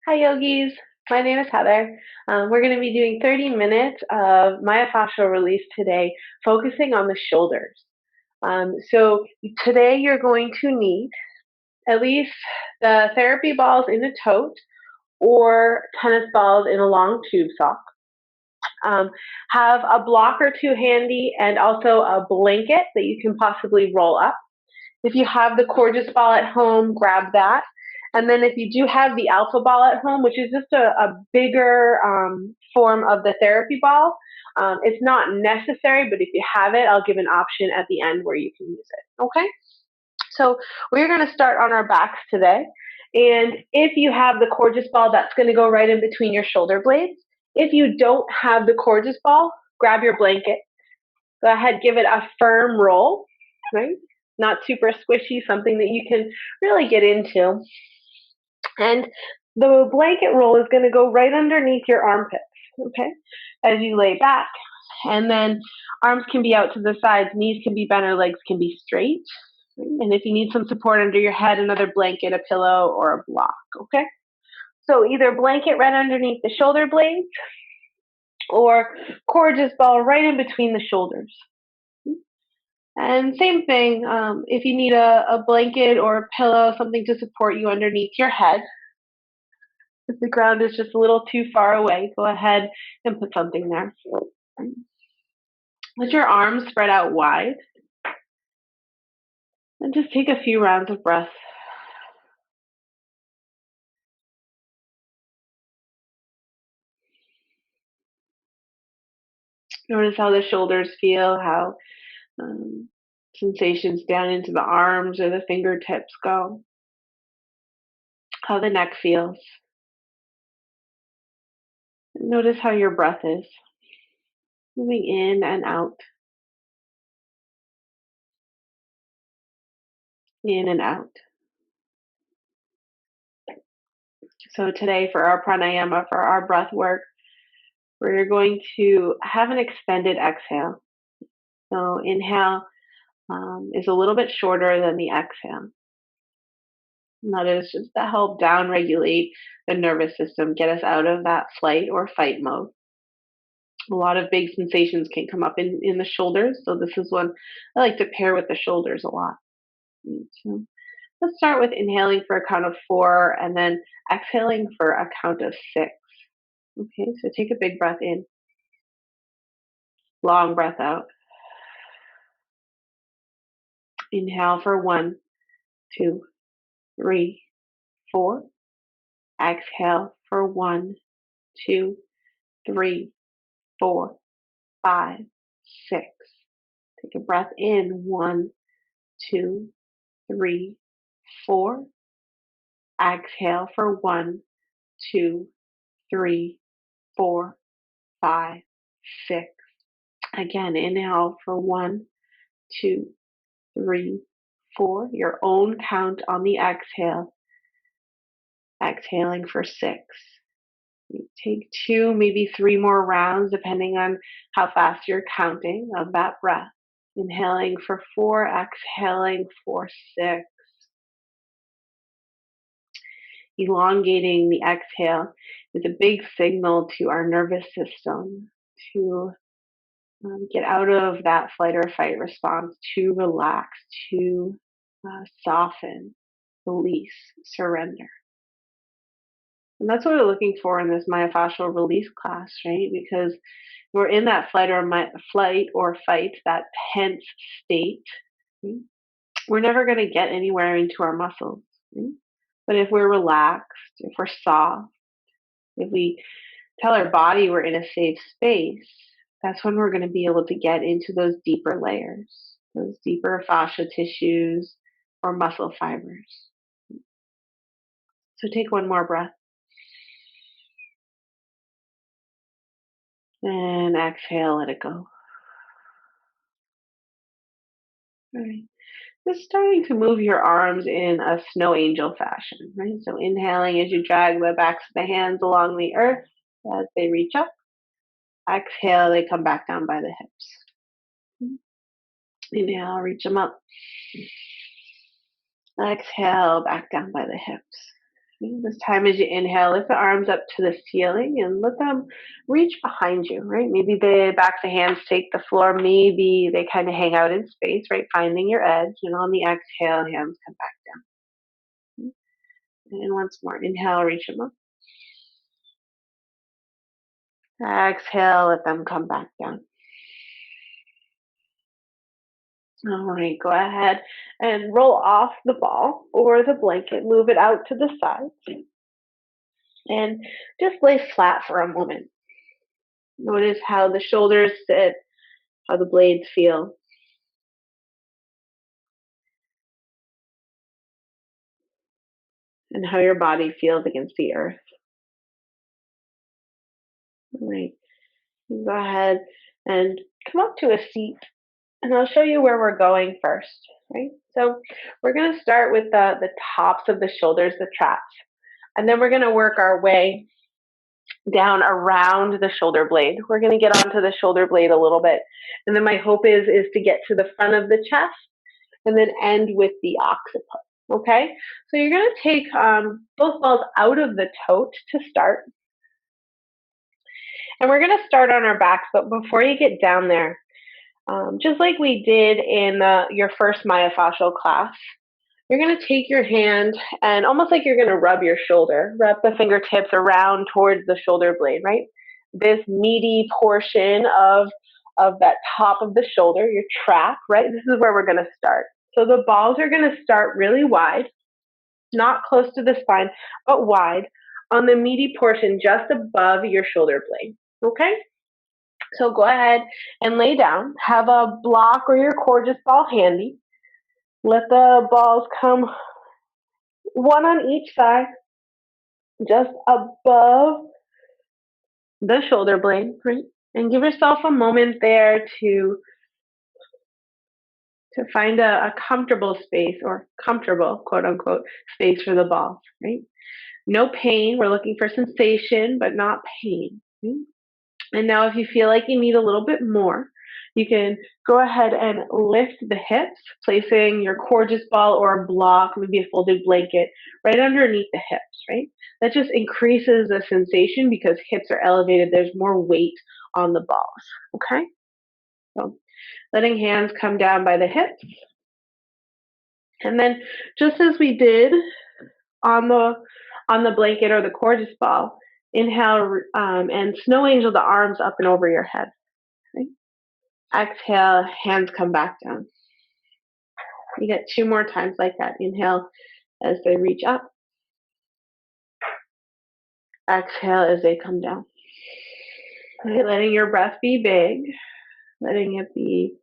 Hi, yogis. My name is Heather. We're going to be doing 30 minutes of myofascial release today, focusing on the shoulders. So today you're going to need at least the therapy balls in a tote or tennis balls in a long tube sock. Um, have a block or two handy and also a blanket that you can possibly roll up. If you have the coregeous ball at home, grab that. And then if you do have the alpha ball at home, which is just a bigger form of the therapy ball, it's not necessary, but if you have it, I'll give an option at the end where you can use it. Okay? So we're going to start on our backs today. And if you have the coregeous ball, that's going to go right in between your shoulder blades. If you don't have the coregeous ball, grab your blanket. Go ahead, give it a firm roll, right? Not super squishy, something that you can really get into. And the blanket roll is going to go right underneath your armpits, okay, as you lay back. And then arms can be out to the sides, knees can be bent, or legs can be straight. And if you need some support under your head, another blanket, a pillow, or a block, okay? So either blanket right underneath the shoulder blades or coregeous ball right in between the shoulders. And same thing, if you need a blanket or a pillow, something to support you underneath your head. If the ground is just a little too far away, go ahead and put something there. Let your arms spread out wide and just take a few rounds of breath. Notice how the shoulders feel, how um, sensations down into the arms or the fingertips go, how the neck feels. Notice how your breath is moving in and out, in and out. So today for our pranayama, for our breath work, we're going to have an extended exhale. So inhale is a little bit shorter than the exhale. And that is just to help down regulate the nervous system, get us out of that flight or fight mode. A lot of big sensations can come up in the shoulders. So this is one I like to pair with the shoulders a lot. So let's start with inhaling for a count of 4 and then exhaling for a count of 6. Okay, so take a big breath in, long breath out. Inhale for 1, 2, 3, 4. Exhale for 1, 2, 3, 4, 5, 6. Take a breath in, 1, 2, 3, 4. Exhale for 1, 2, 3, 4, 5, 6. Again, inhale for 1, 2, 3, 4. Your own count on the exhale. Exhaling for 6. Take 2, maybe 3 more rounds, depending on how fast you're counting of that breath. Inhaling for 4, exhaling for 6. Elongating the exhale is a big signal to our nervous system to get out of that flight or fight response, to relax, to soften, release, surrender. And that's what we're looking for in this myofascial release class, right? Because we're in that flight or fight, that tense state. Right? We're never going to get anywhere into our muscles. Right? But if we're relaxed, if we're soft, if we tell our body we're in a safe space, that's when we're going to be able to get into those deeper layers, those deeper fascia tissues or muscle fibers. So take one more breath. And exhale, let it go. All right. Just starting to move your arms in a snow angel fashion, right? So inhaling as you drag the backs of the hands along the earth as they reach up. Exhale, they come back down by the hips. Inhale, reach them up. Exhale, back down by the hips. This time as you inhale, lift the arms up to the ceiling and let them reach behind you, right? Maybe the backs of hands take the floor. Maybe they kind of hang out in space, right? Finding your edge. And on the exhale, hands come back down. And once more, inhale, reach them up. Exhale, let them come back down. All right, go ahead and roll off the ball or the blanket, move it out to the side, and just lay flat for a moment. Notice how the shoulders sit, how the blades feel. And how your body feels against the earth. All right, go ahead and come up to a seat, and I'll show you where we're going first. Right, so we're going to start with the tops of the shoulders, the traps, and then we're going to work our way down around the shoulder blade. We're going to get onto the shoulder blade a little bit, and then my hope is to get to the front of the chest, and then end with the occiput. Okay, so you're going to take both balls out of the tote to start. And we're going to start on our backs, but before you get down there, just like we did in your first myofascial class, you're going to take your hand and almost like you're going to rub your shoulder, wrap the fingertips around towards the shoulder blade, right? This meaty portion of that top of the shoulder, your trap, right? This is where we're going to start. So the balls are going to start really wide, not close to the spine, but wide on the meaty portion just above your shoulder blade. Okay? So go ahead and lay down. Have a block or your coregeous ball handy. Let the balls come one on each side, just above the shoulder blade, right? And give yourself a moment there to find a comfortable space, or comfortable, quote unquote, space for the balls, right? No pain. We're looking for sensation, but not pain. Right? And now if you feel like you need a little bit more, you can go ahead and lift the hips, placing your coregeous ball or a block, maybe a folded blanket, right underneath the hips, right? That just increases the sensation because hips are elevated. There's more weight on the balls, okay? So letting hands come down by the hips. And then just as we did on the blanket or the coregeous ball, inhale and snow angel the arms up and over your head. Right? Exhale, hands come back down. You get 2 more times like that. Inhale as they reach up. Exhale as they come down. Right? Letting your breath be big, letting it be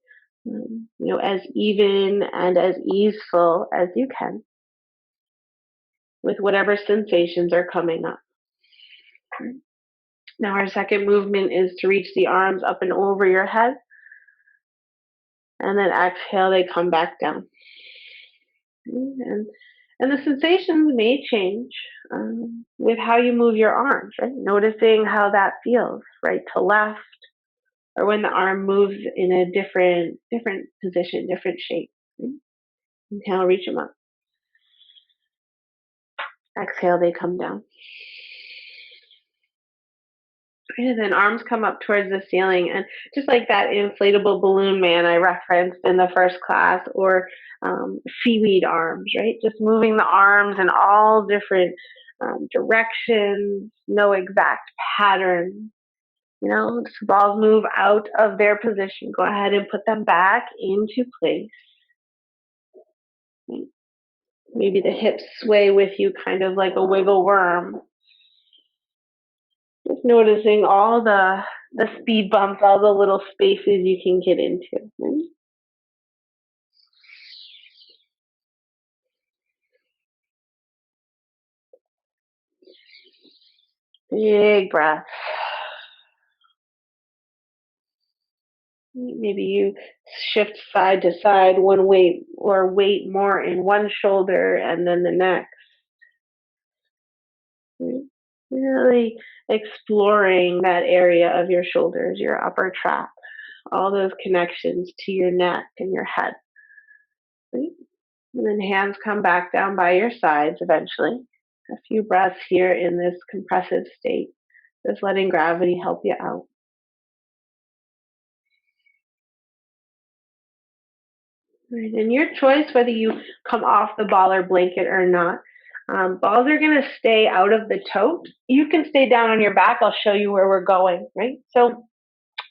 as even and as easeful as you can with whatever sensations are coming up. Now our second movement is to reach the arms up and over your head. And then exhale, they come back down. And the sensations may change with how you move your arms, right? Noticing how that feels, right to left, or when the arm moves in a different position, different shape. Right? Inhale, reach them up. Exhale, they come down. And then arms come up towards the ceiling, and just like that inflatable balloon man I referenced in the first class, or seaweed arms, right? Just moving the arms in all different directions, no exact pattern. So balls move out of their position. Go ahead and put them back into place. Maybe the hips sway with you, kind of like a wiggle worm. Just noticing all the speed bumps, all the little spaces you can get into. Right? Big breath. Maybe you shift side to side, one weight or weight more in one shoulder and then the next. Right? Really exploring that area of your shoulders, your upper trap, all those connections to your neck and your head. Right? And then hands come back down by your sides eventually. A few breaths here in this compressive state, just letting gravity help you out. Right, and your choice whether you come off the ball or blanket or not. Balls are going to stay out of the tote. You can stay down on your back. I'll show you where we're going, right? So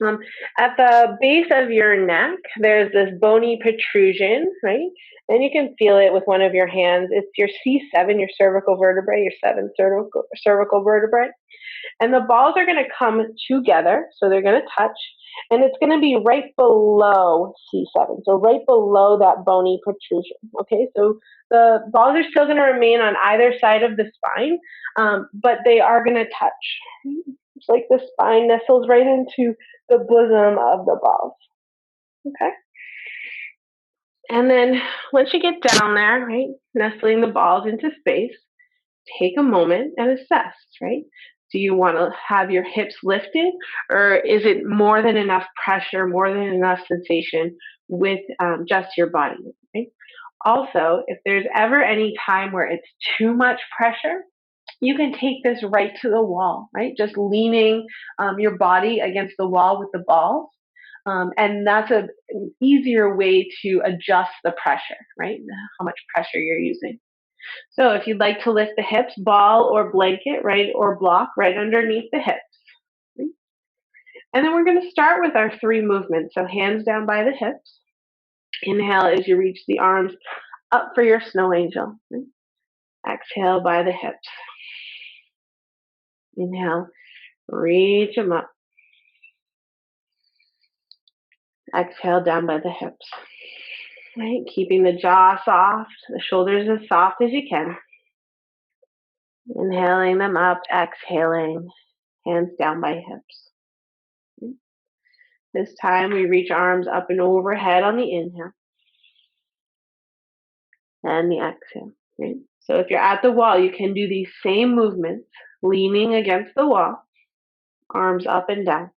um, at the base of your neck, there's this bony protrusion, right? And you can feel it with one of your hands. It's your C7, your cervical vertebrae, your seventh cervical vertebrae. And the balls are going to come together, so they're going to touch, and it's going to be right below C7, so right below that bony protrusion. Okay, so the balls are still going to remain on either side of the spine, but they are going to touch. It's like the spine nestles right into the bosom of the balls. Okay. And then once you get down there, right, nestling the balls into space, take a moment and assess, right? Do you want to have your hips lifted, or is it more than enough pressure, more than enough sensation with just your body, right? Also, if there's ever any time where it's too much pressure, you can take this right to the wall, right? Just leaning your body against the wall with the balls. And that's an easier way to adjust the pressure, right? How much pressure you're using. So if you'd like to lift the hips, ball or blanket, right, or block right underneath the hips. Right? And then we're going to start with our 3 movements. So hands down by the hips. Inhale as you reach the arms up for your snow angel. Right? Exhale by the hips. Inhale, reach them up. Exhale down by the hips. Right? Keeping the jaw soft, the shoulders as soft as you can. Inhaling them up, exhaling, hands down by hips. This time we reach arms up and overhead on the inhale and the exhale. Right? So if you're at the wall, you can do these same movements, leaning against the wall, arms up and down.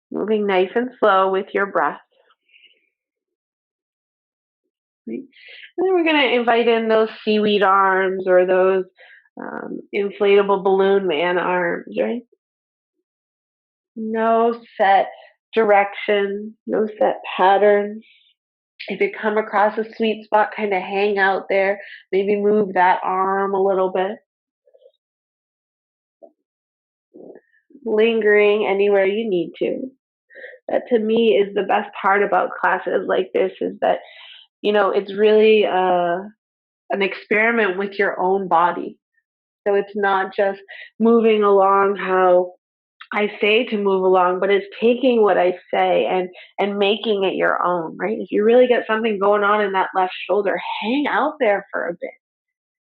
Moving nice and slow with your breath. Right? And then we're going to invite in those seaweed arms or those inflatable balloon man arms, right? No set direction, no set pattern. If you come across a sweet spot, kind of hang out there, maybe move that arm a little bit. Lingering anywhere you need to. That to me is the best part about classes like this, is that, it's really an experiment with your own body. So it's not just moving along how I say to move along, but it's taking what I say and making it your own, right? If you really get something going on in that left shoulder, hang out there for a bit.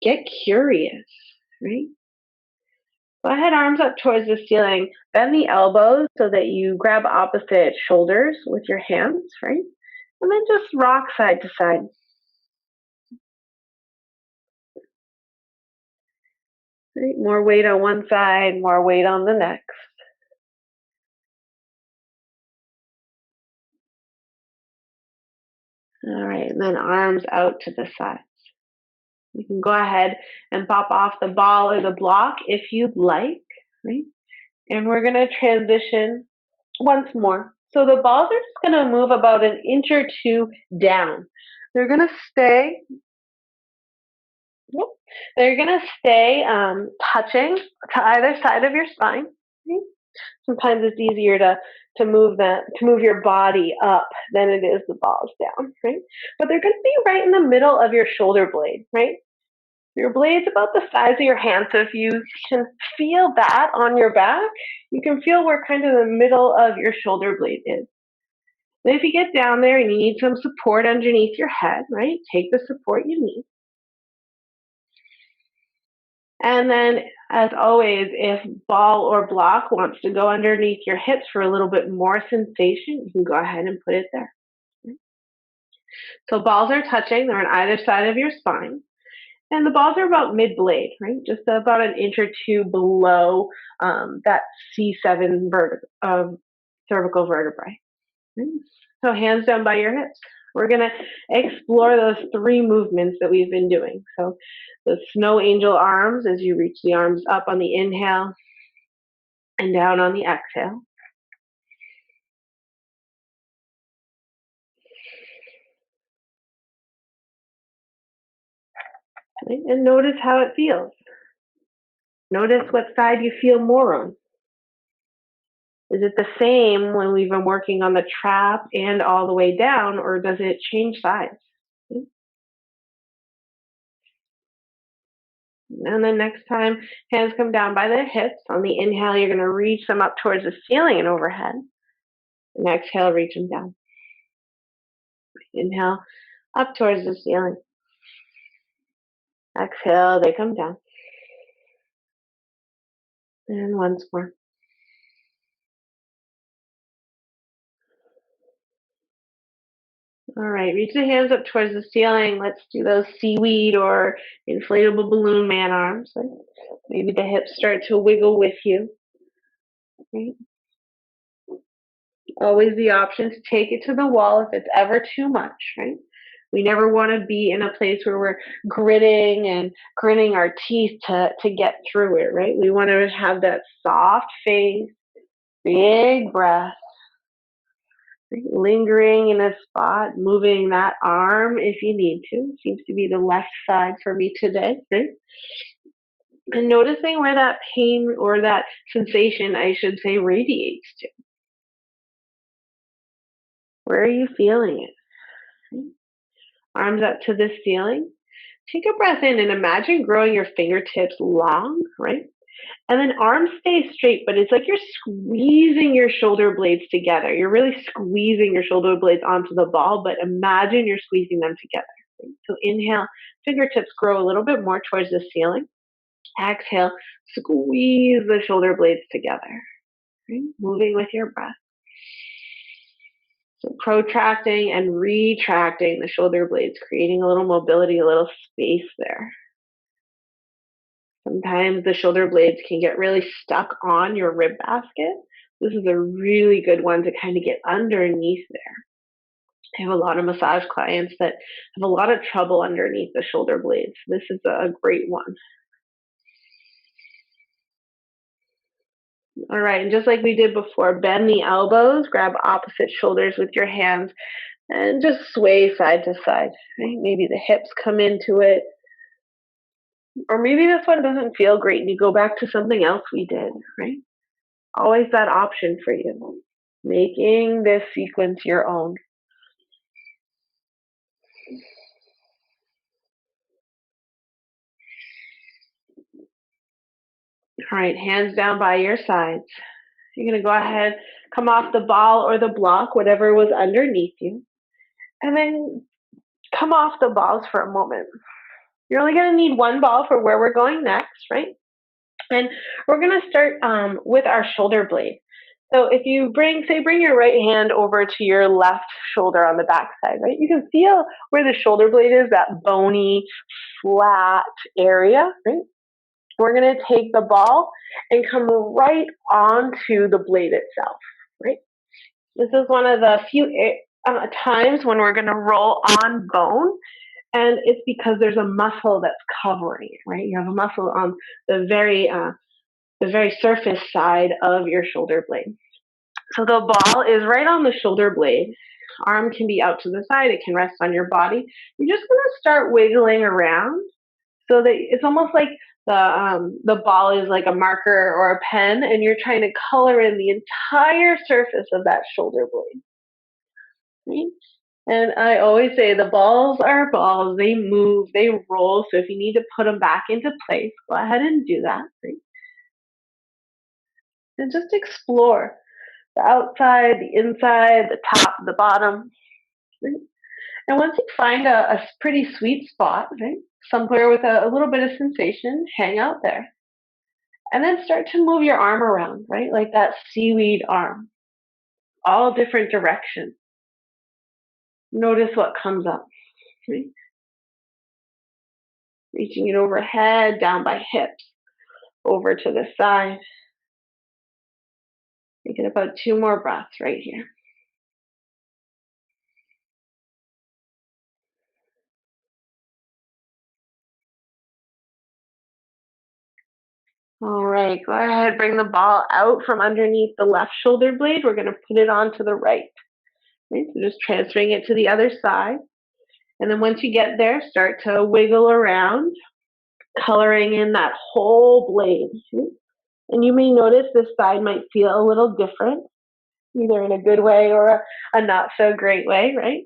Get curious, right? Go ahead, arms up towards the ceiling. Bend the elbows so that you grab opposite shoulders with your hands, right? And then just rock side to side. Right? More weight on one side, more weight on the next. All right, and then arms out to the sides. You can go ahead and pop off the ball or the block if you'd like, right? And we're going to transition once more. So the balls are just going to move about an inch or 2 down. They're going to stay. Yep. They're going to stay touching to either side of your spine. Right? Sometimes it's easier to move your body up than it is the balls down, right? But they're going to be right in the middle of your shoulder blade, right? Your blade's about the size of your hand, so if you can feel that on your back, you can feel where kind of the middle of your shoulder blade is. And if you get down there and you need some support underneath your head, right, take the support you need. And then, as always, if ball or block wants to go underneath your hips for a little bit more sensation, you can go ahead and put it there. So balls are touching, they're on either side of your spine. And the balls are about mid-blade, right? Just about an inch or 2 below that C7 cervical vertebrae. So hands down by your hips. We're going to explore those 3 movements that we've been doing. So the snow angel arms, as you reach the arms up on the inhale and down on the exhale. Right? And notice how it feels. Notice what side you feel more on. Is it the same when we've been working on the trap and all the way down, or does it change sides? And then next time, hands come down by the hips. On the inhale, you're going to reach them up towards the ceiling and overhead. And exhale, reach them down. Inhale, up towards the ceiling. Exhale, they come down. And once more. All right, reach the hands up towards the ceiling. Let's do those seaweed or inflatable balloon man arms. Maybe the hips start to wiggle with you. Right? Always the option to take it to the wall if it's ever too much, right? We never want to be in a place where we're gritting and gritting our teeth to get through it, right? We want to have that soft face, big breath, lingering in a spot, moving that arm if you need to. Seems to be the left side for me today, right? And noticing where that pain or that sensation, I should say, radiates to. Where are you feeling it? Arms up to the ceiling. Take a breath in and imagine growing your fingertips long, right? And then arms stay straight, but it's like you're squeezing your shoulder blades together. You're really squeezing your shoulder blades onto the ball, but imagine you're squeezing them together. Right? So inhale, fingertips grow a little bit more towards the ceiling. Exhale, squeeze the shoulder blades together. Right? Moving with your breath. So protracting and retracting the shoulder blades, creating a little mobility, a little space there. Sometimes the shoulder blades can get really stuck on your rib basket. This is a really good one to kind of get underneath there. I have a lot of massage clients that have a lot of trouble underneath the shoulder blades. This is a great one. All right, and just like we did before, bend the elbows, grab opposite shoulders with your hands, and just sway side to side. Right? Maybe the hips come into it, or maybe this one doesn't feel great and you go back to something else we did, right? Always that option for you. Making this sequence your own. All right, hands down by your sides. You're going to go ahead, come off the ball or the block, whatever was underneath you, and then come off the balls for a moment. You're only going to need one ball for where we're going next, right? And we're going to start with our shoulder blade. So if you bring your right hand over to your left shoulder on the back side, right? You can feel where the shoulder blade is, that bony, flat area, right? We're going to take the ball and come right onto the blade itself, right? This is one of the few times when we're going to roll on bone, and it's because there's a muscle that's covering it, right? You have a muscle on the very surface side of your shoulder blade. So the ball is right on the shoulder blade. Arm can be out to the side. It can rest on your body. You're just going to start wiggling around so that it's almost like the ball is like a marker or a pen, and you're trying to color in the entire surface of that shoulder blade. Right? And I always say the balls are balls. They move, they roll. So if you need to put them back into place, go ahead and do that. Right? And just explore the outside, the inside, the top, the bottom. Right? And once you find a pretty sweet spot, right, somewhere with a little bit of sensation, hang out there. And then start to move your arm around, right, like that seaweed arm, all different directions. Notice what comes up. Right? Reaching it overhead, down by hips, over to the side. You get about 2 more breaths right here. All right, go ahead, bring the ball out from underneath the left shoulder blade. We're going to put it onto the right. Okay, so just transferring it to the other side. And then once you get there, start to wiggle around, coloring in that whole blade. And you may notice this side might feel a little different, either in a good way or a not so great way, right?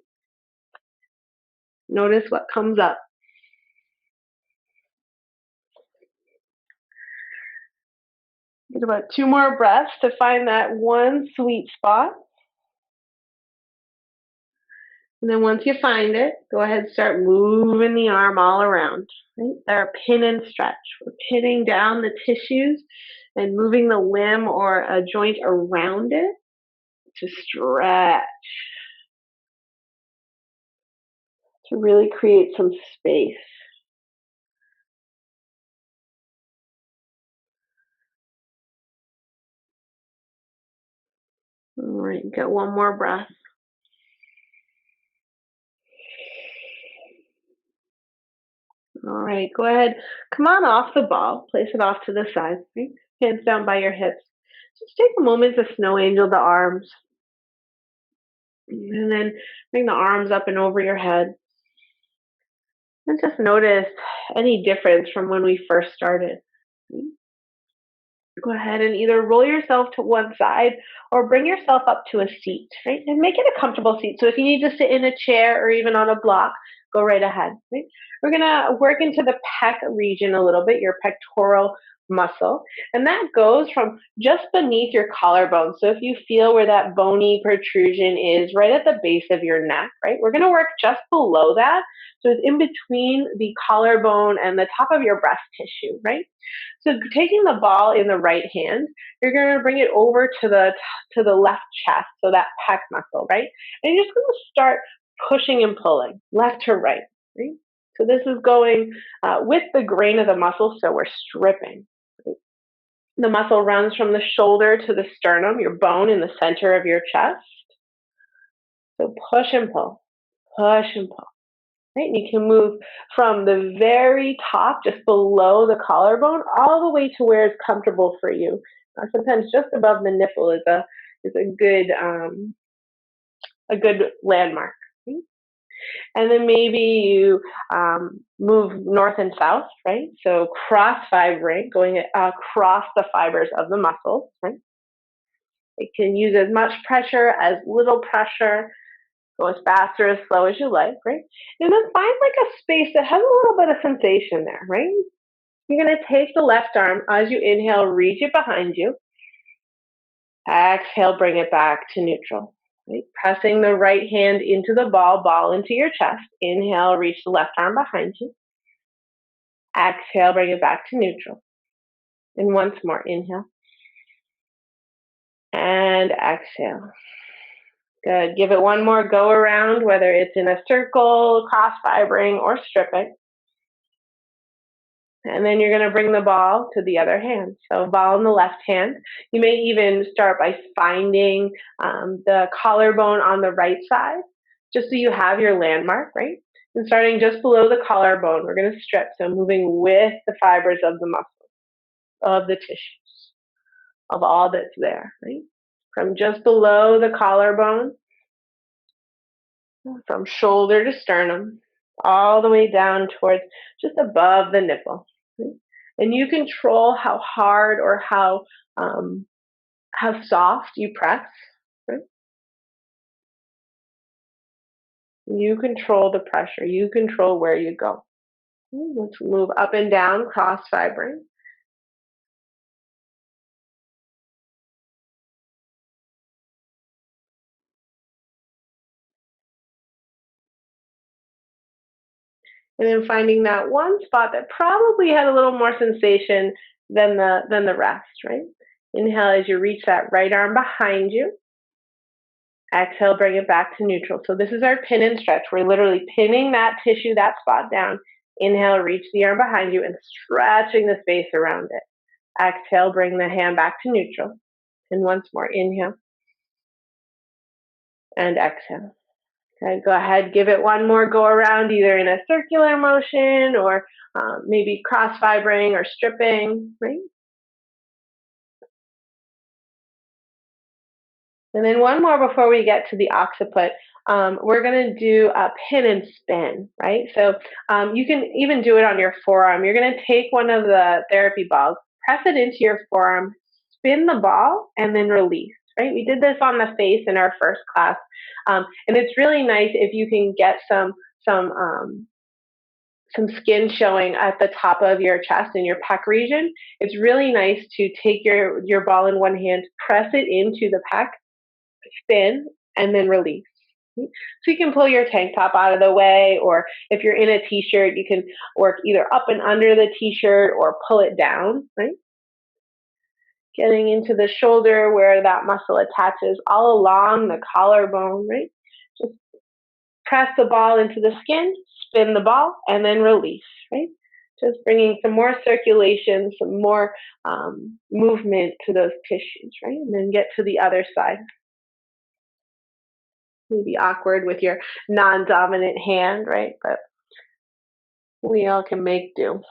Notice what comes up. Get about 2 more breaths to find that one sweet spot. And then once you find it, go ahead and start moving the arm all around. Right? Our pin and stretch. We're pinning down the tissues and moving the limb or a joint around it to stretch, to really create some space. All right, get one more breath. All right, go ahead. Come on off the ball. Place it off to the side. Right? Hands down by your hips. Just take a moment to snow angel the arms. And then bring the arms up and over your head. And just notice any difference from when we first started. Go ahead and either roll yourself to one side or bring yourself up to a seat, right? And make it a comfortable seat. So if you need to sit in a chair or even on a block, go right ahead. Right? We're going to work into the pec region a little bit, your pectoral muscle. And that goes from just beneath your collarbone. So if you feel where that bony protrusion is right at the base of your neck, right? We're going to work just below that. So it's in between the collarbone and the top of your breast tissue, right? So taking the ball in the right hand, you're going to bring it over to the left chest, so that pec muscle, right? And you're just going to start pushing and pulling left to right. Right? So this is going with the grain of the muscle, so we're stripping. Right? The muscle runs from the shoulder to the sternum, your bone in the center of your chest. So push and pull, push and pull. Right? And you can move from the very top, just below the collarbone, all the way to where it's comfortable for you. Sometimes just above the nipple is a good landmark. Right? And then maybe you move north and south, right? So cross fibering, going across the fibers of the muscles. Right? It can use as much pressure as little pressure. Go as fast or as slow as you like, right? And then find like a space that has a little bit of sensation there, right? You're going to take the left arm as you inhale, reach it behind you. Exhale, bring it back to neutral. Right? Pressing the right hand into the ball into your chest. Inhale, reach the left arm behind you. Exhale, bring it back to neutral. And once more, inhale. And exhale. Good. Give it one more go around, whether it's in a circle, cross fibering, or stripping. And then you're going to bring the ball to the other hand. So ball in the left hand. You may even start by finding the collarbone on the right side, just so you have your landmark, right? And starting just below the collarbone, we're going to strip. So moving with the fibers of the muscle, of the tissues, of all that's there, right? From just below the collarbone, from shoulder to sternum, all the way down towards just above the nipple. Right? And you control how hard or how soft you press. Right? You control the pressure. You control where you go. Okay, let's move up and down, cross fibering. And then finding that one spot that probably had a little more sensation than the rest, right? Inhale as you reach that right arm behind you. Exhale, bring it back to neutral. So this is our pin and stretch. We're literally pinning that tissue, that spot down. Inhale, reach the arm behind you and stretching the space around it. Exhale, bring the hand back to neutral. And once more, inhale and exhale. Okay, go ahead, give it one more go around, either in a circular motion or maybe cross fibering or stripping, right? And then one more before we get to the occiput. We're going to do a pin and spin, right? So you can even do it on your forearm. You're going to take one of the therapy balls, press it into your forearm, spin the ball, and then release, right? We did this on the face in our first class. And it's really nice if you can get some um, some skin showing at the top of your chest in your pec region. It's really nice to take your ball in one hand, press it into the pec, spin, and then release. So you can pull your tank top out of the way, or if you're in a t-shirt, you can work either up and under the t-shirt or pull it down, right? Getting into the shoulder where that muscle attaches all along the collarbone, right? Just press the ball into the skin, spin the ball, and then release, right? Just bringing some more circulation, some more movement to those tissues, right? And then get to the other side. Maybe awkward with your non-dominant hand, right? But we all can make do.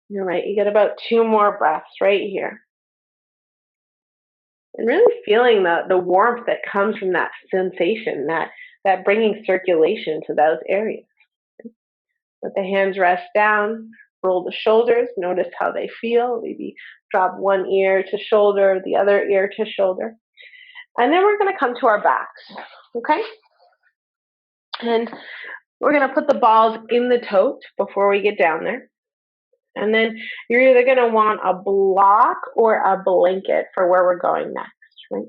You're right. You get about 2 more breaths right here. And really feeling the warmth that comes from that sensation, that bringing circulation to those areas. Let the hands rest down, roll the shoulders, notice how they feel. Maybe drop one ear to shoulder, the other ear to shoulder. And then we're going to come to our backs, okay? And we're going to put the balls in the tote before we get down there. And then you're either going to want a block or a blanket for where we're going next, right?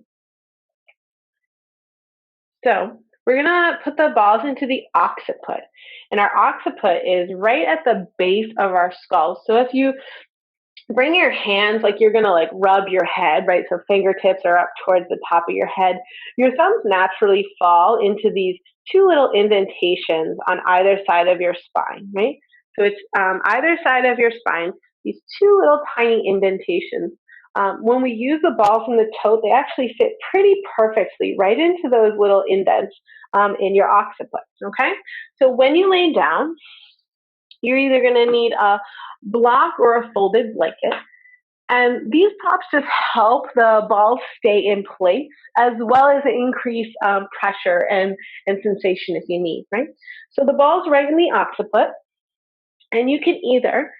So we're going to put the balls into the occiput. And our occiput is right at the base of our skull. So if you bring your hands like you're going to like rub your head, right? So fingertips are up towards the top of your head. Your thumbs naturally fall into these 2 little indentations on either side of your spine, right? So it's either side of your spine, these 2 little tiny indentations. When we use the balls from the tote, they actually fit pretty perfectly right into those little indents in your occiput, okay? So when you lay down, you're either going to need a block or a folded blanket. And these props just help the balls stay in place as well as increase pressure and sensation if you need, right? So the ball's right in the occiput, and you can either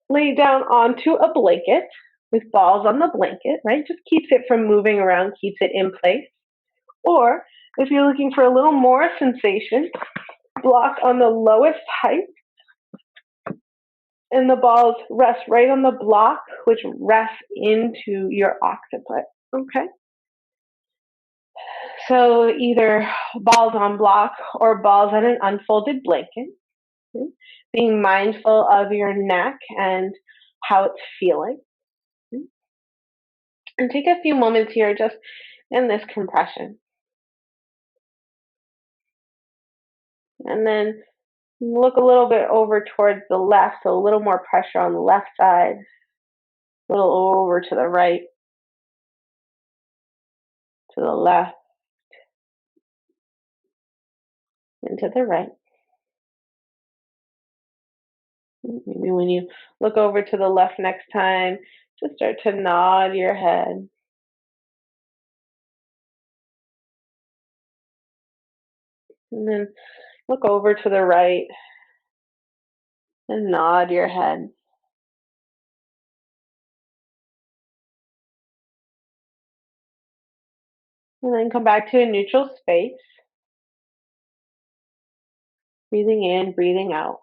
lay down onto a blanket with balls on the blanket, right? Just keeps it from moving around, keeps it in place. Or if you're looking for a little more sensation, block on the lowest height, and the balls rest right on the block, which rests into your occiput, okay? So either balls on block or balls on an unfolded blanket. Okay? Being mindful of your neck and how it's feeling. Okay? And take a few moments here just in this compression. And then look a little bit over towards the left, so a little more pressure on the left side, a little over to the right, to the left, and to the right. Maybe when you look over to the left next time, just start to nod your head. And then look over to the right and nod your head. And then come back to a neutral space. Breathing in, breathing out.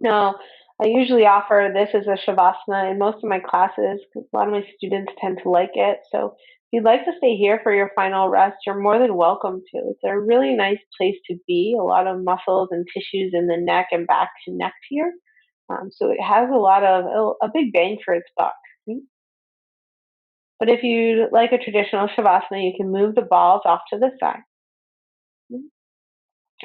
Now, I usually offer this as a shavasana in most of my classes because a lot of my students tend to like it. So if you'd like to stay here for your final rest, you're more than welcome to. It's a really nice place to be. A lot of muscles and tissues in the neck and back connect here. So it has a big bang for its buck. Right? But if you like a traditional shavasana, you can move the balls off to the side.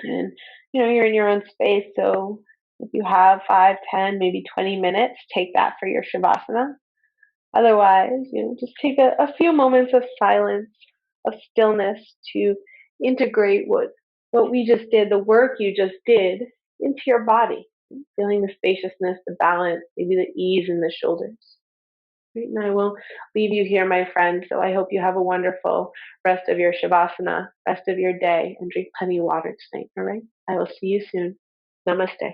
And you're in your own space, so If you have 5, 10, maybe 20 minutes, take that for your Shavasana. Otherwise, just take a few moments of silence, of stillness to integrate what we just did, the work you just did, into your body. Feeling the spaciousness, the balance, maybe the ease in the shoulders. Right, and I will leave you here, my friend. So I hope you have a wonderful rest of your Shavasana, rest of your day, and drink plenty of water tonight. All right. I will see you soon. Namaste.